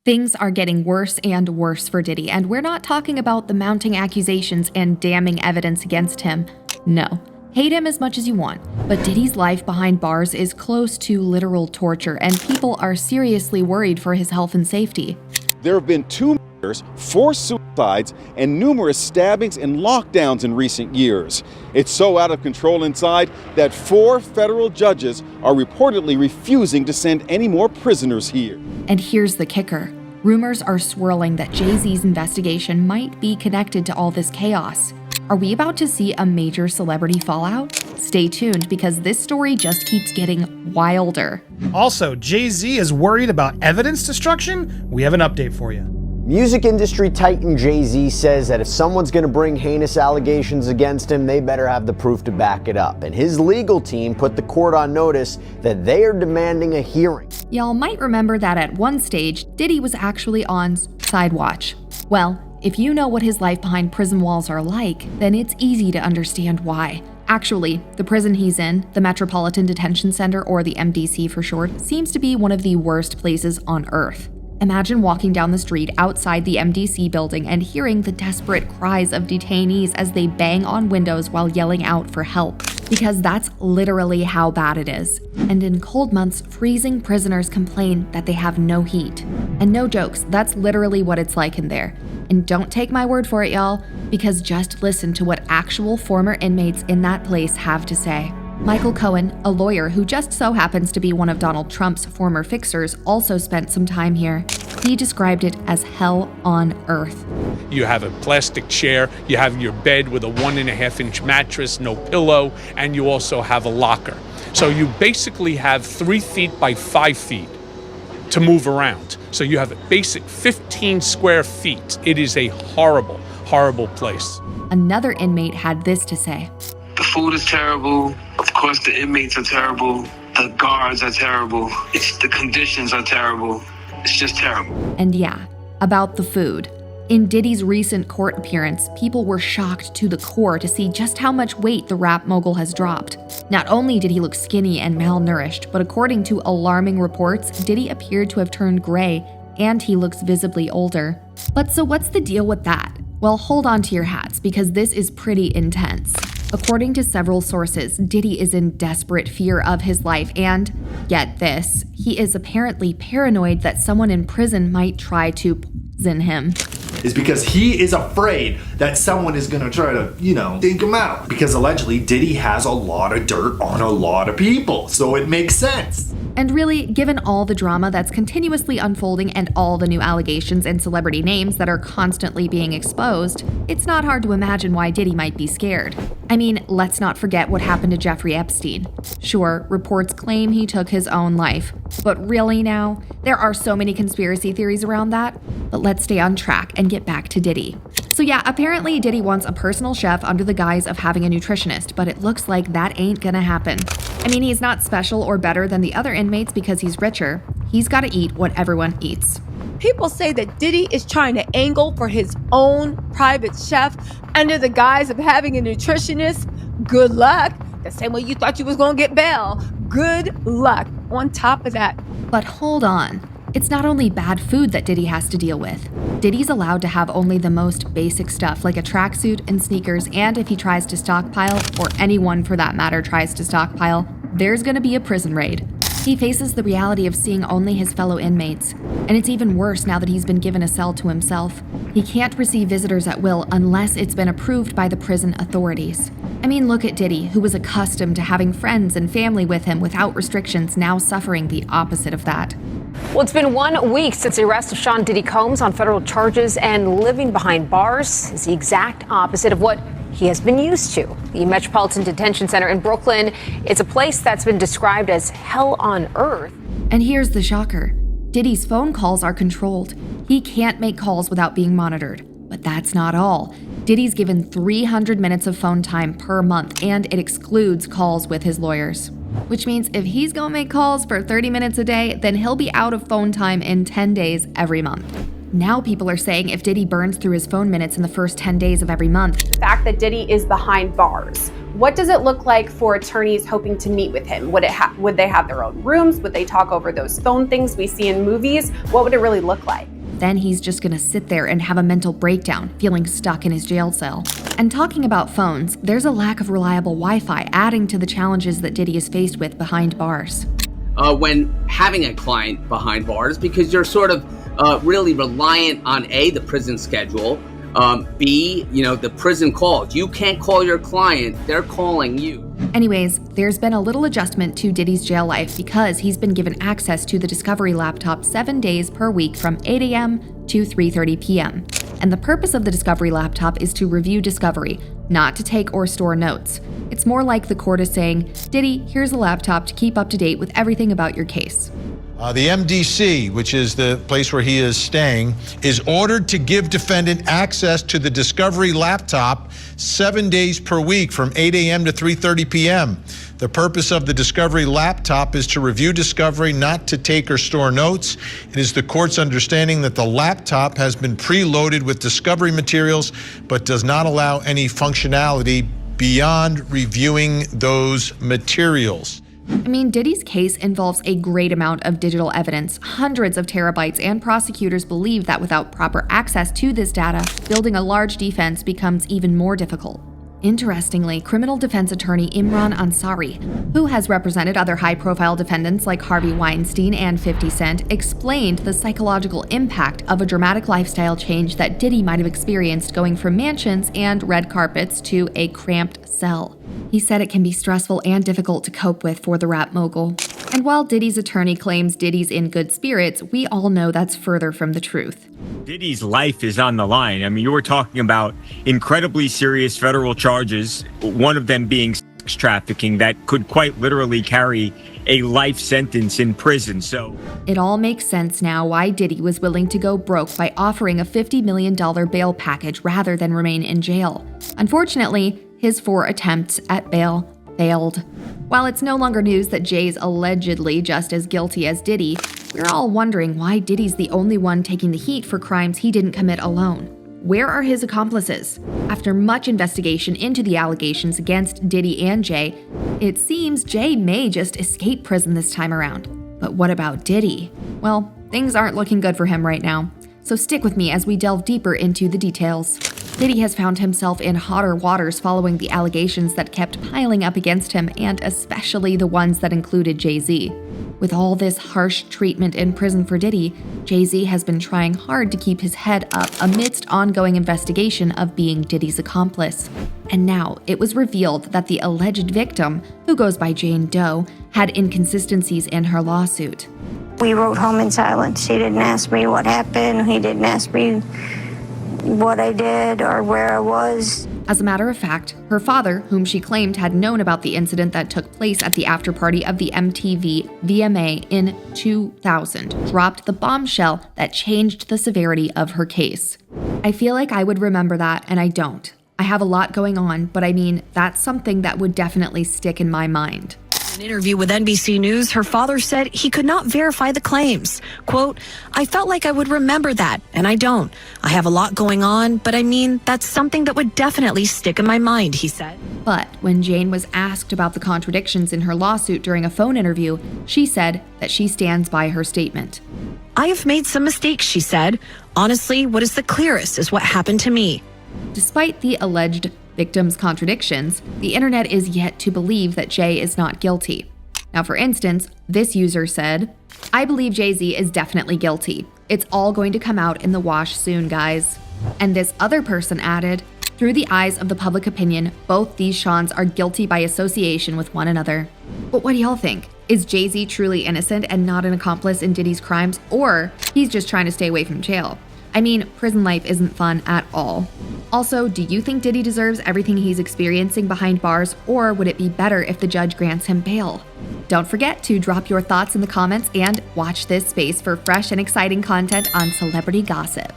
Things are getting worse and worse for Diddy, and we're not talking about the mounting accusations and damning evidence against him. No. Hate him as much as you want, but Diddy's life behind bars is close to literal torture, and people are seriously worried for his health and safety. There have been 2 murders, 4 suicides, and numerous stabbings and lockdowns in recent years. It's so out of control inside that 4 federal judges are reportedly refusing to send any more prisoners here. And here's the kicker. Rumors are swirling that Jay-Z's investigation might be connected to all this chaos. Are we about to see a major celebrity fallout? Stay tuned, because this story just keeps getting wilder. Also, Jay-Z is worried about evidence destruction? We have an update for you. Music industry titan Jay-Z says that if someone's going to bring heinous allegations against him, they better have the proof to back it up. And his legal team put the court on notice that they are demanding a hearing. Y'all might remember that at one stage, Diddy was actually on side watch. Well, if you know what his life behind prison walls are like, then it's easy to understand why. Actually, the prison he's in, the Metropolitan Detention Center, or the MDC for short, seems to be one of the worst places on earth. Imagine walking down the street outside the MDC building and hearing the desperate cries of detainees as they bang on windows while yelling out for help. Because that's literally how bad it is. And in cold months, freezing prisoners complain that they have no heat. And no jokes, that's literally what it's like in there. And don't take my word for it, y'all, because just listen to what actual former inmates in that place have to say. Michael Cohen, a lawyer who just so happens to be one of Donald Trump's former fixers, also spent some time here. He described it as hell on earth. You have a plastic chair, you have your bed with a 1.5-inch mattress, no pillow, and you also have a locker. So you basically have 3 feet by 5 feet to move around. So you have a basic 15 square feet. It is a horrible, horrible place. Another inmate had this to say. The food is terrible. Of course, the inmates are terrible. The guards are terrible. The conditions are terrible. It's just terrible. And yeah, about the food. In Diddy's recent court appearance, people were shocked to the core to see just how much weight the rap mogul has dropped. Not only did he look skinny and malnourished, but according to alarming reports, Diddy appeared to have turned gray, and he looks visibly older. But so what's the deal with that? Well, hold on to your hats, because this is pretty intense. According to several sources, Diddy is in desperate fear of his life, and, get this, he is apparently paranoid that someone in prison might try to poison him. Is because he is afraid that someone is gonna try to, think him out. Because allegedly, Diddy has a lot of dirt on a lot of people, so it makes sense. And really, given all the drama that's continuously unfolding and all the new allegations and celebrity names that are constantly being exposed, it's not hard to imagine why Diddy might be scared. I mean, let's not forget what happened to Jeffrey Epstein. Sure, reports claim he took his own life, but really now? There are so many conspiracy theories around that, but let's stay on track and get back to Diddy. So yeah, apparently Diddy wants a personal chef under the guise of having a nutritionist, but it looks like that ain't gonna happen. I mean, he's not special or better than the other inmates because he's richer. He's gotta eat what everyone eats. People say that Diddy is trying to angle for his own private chef under the guise of having a nutritionist. Good luck. The same way you thought you was gonna get bail. Good luck. On top of that. But hold on. It's not only bad food that Diddy has to deal with. Diddy's allowed to have only the most basic stuff, like a tracksuit and sneakers, and if he tries to stockpile, or anyone for that matter tries to stockpile, there's gonna be a prison raid. He faces the reality of seeing only his fellow inmates, and it's even worse now that he's been given a cell to himself. He can't receive visitors at will unless it's been approved by the prison authorities. I mean, look at Diddy, who was accustomed to having friends and family with him without restrictions, now suffering the opposite of that. Well, it's been 1 week since the arrest of Sean Diddy Combs on federal charges, and living behind bars is the exact opposite of what he has been used to. The Metropolitan Detention Center in Brooklyn, it's a place that's been described as hell on earth. And here's the shocker. Diddy's phone calls are controlled. He can't make calls without being monitored. But that's not all. Diddy's given 300 minutes of phone time per month, and it excludes calls with his lawyers. Which means if he's gonna make calls for 30 minutes a day, then he'll be out of phone time in 10 days every month. Now people are saying if Diddy burns through his phone minutes in the first 10 days of every month. The fact that Diddy is behind bars, what does it look like for attorneys hoping to meet with him? Would they have their own rooms? Would they talk over those phone things we see in movies? What would it really look like? then he's just gonna sit there and have a mental breakdown, feeling stuck in his jail cell. And talking about phones, there's a lack of reliable Wi-Fi adding to the challenges that Diddy is faced with behind bars. When having a client behind bars, because you're sort of really reliant on A, the prison schedule, B, the prison calls. You can't call your client, they're calling you. Anyways, there's been a little adjustment to Diddy's jail life because he's been given access to the Discovery laptop 7 days per week from 8 a.m. to 3:30 p.m. And the purpose of the Discovery laptop is to review Discovery, not to take or store notes. It's more like the court is saying, Diddy, here's a laptop to keep up to date with everything about your case. The MDC, which is the place where he is staying, is ordered to give defendant access to the Discovery laptop 7 days per week from 8 a.m. to 3:30 p.m. The purpose of the Discovery laptop is to review Discovery, not to take or store notes. It is the court's understanding that the laptop has been preloaded with Discovery materials, but does not allow any functionality beyond reviewing those materials. I mean, Diddy's case involves a great amount of digital evidence, hundreds of terabytes, and prosecutors believe that without proper access to this data, building a large defense becomes even more difficult. Interestingly, criminal defense attorney Imran Ansari, who has represented other high-profile defendants like Harvey Weinstein and 50 Cent, explained the psychological impact of a dramatic lifestyle change that Diddy might have experienced going from mansions and red carpets to a cramped cell. He said it can be stressful and difficult to cope with for the rap mogul. And while Diddy's attorney claims Diddy's in good spirits, we all know that's further from the truth. Diddy's life is on the line. I mean, you were talking about incredibly serious federal charges, one of them being sex trafficking that could quite literally carry a life sentence in prison. So it all makes sense now why Diddy was willing to go broke by offering a $50 million bail package rather than remain in jail. Unfortunately, his 4 attempts at bail failed. While it's no longer news that Jay's allegedly just as guilty as Diddy, we're all wondering why Diddy's the only one taking the heat for crimes he didn't commit alone. Where are his accomplices? After much investigation into the allegations against Diddy and Jay, it seems Jay may just escape prison this time around. But what about Diddy? Well, things aren't looking good for him right now. So stick with me as we delve deeper into the details. Diddy has found himself in hotter waters following the allegations that kept piling up against him, and especially the ones that included Jay-Z. With all this harsh treatment in prison for Diddy, Jay-Z has been trying hard to keep his head up amidst ongoing investigation of being Diddy's accomplice. And now it was revealed that the alleged victim, who goes by Jane Doe, had inconsistencies in her lawsuit. We rode home in silence. He didn't ask me what happened. He didn't ask me what I did or where I was. As a matter of fact, her father, whom she claimed had known about the incident that took place at the after-party of the MTV VMA in 2000, dropped the bombshell that changed the severity of her case. I feel like I would remember that, and I don't. I have a lot going on, but I mean, that's something that would definitely stick in my mind. In an interview with NBC News, her father said he could not verify the claims. Quote, I felt like I would remember that, and I don't. I have a lot going on, but I mean, that's something that would definitely stick in my mind, he said. But when Jane was asked about the contradictions in her lawsuit during a phone interview, she said that she stands by her statement. I have made some mistakes, she said. Honestly, what is the clearest is what happened to me. Despite the alleged victim's contradictions, the internet is yet to believe that Jay is not guilty. Now, for instance, this user said, I believe Jay-Z is definitely guilty. It's all going to come out in the wash soon, guys. And this other person added, through the eyes of the public opinion, both these Seans are guilty by association with one another. But what do y'all think? Is Jay-Z truly innocent and not an accomplice in Diddy's crimes, or he's just trying to stay away from jail? I mean, prison life isn't fun at all. Also, do you think Diddy deserves everything he's experiencing behind bars, or would it be better if the judge grants him bail? Don't forget to drop your thoughts in the comments and watch this space for fresh and exciting content on celebrity gossip.